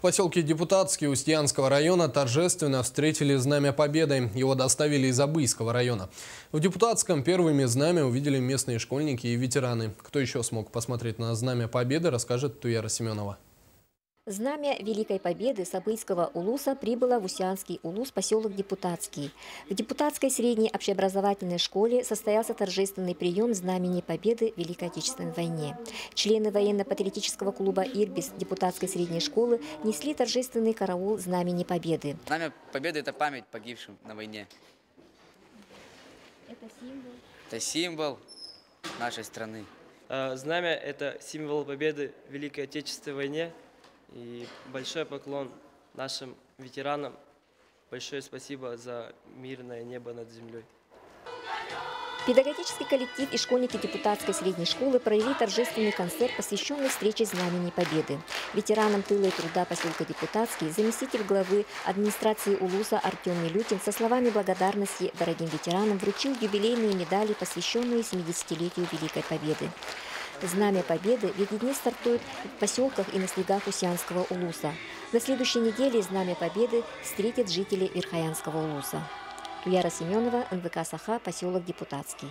поселке Депутатский Устьянского района торжественно встретили Знамя Победы. Его доставили из Абыйского района. В Депутатском первыми знамя увидели местные школьники и ветераны. Кто еще смог посмотреть на Знамя Победы, расскажет Туяра Семенова. Знамя Великой Победы с Абыйского улуса прибыло в Устьянский улус, поселок Депутатский. В Депутатской средней общеобразовательной школе состоялся торжественный прием Знамени Победы в Великой Отечественной войне. Члены военно-патриотического клуба «Ирбис» Депутатской средней школы несли торжественный караул Знамени Победы. Знамя Победы – это память погибшим на войне. Это символ? Это символ нашей страны. Знамя – это символ победы в Великой Отечественной войне. И большой поклон нашим ветеранам. Большое спасибо за мирное небо над землей. Педагогический коллектив и школьники Депутатской средней школы провели торжественный концерт, посвященный встрече Знамени Победы. Ветеранам тыла и труда поселка Депутатский заместитель главы администрации улуса Артем Милютин со словами благодарности дорогим ветеранам вручил юбилейные медали, посвященные 70-летию Великой Победы. Знамя Победы в эти дни стартует в поселках и на снегах Устьянского улуса. На следующей неделе Знамя Победы встретят жители Верхоянского улуса. Туяра Семенова, НВК «Саха», поселок Депутатский.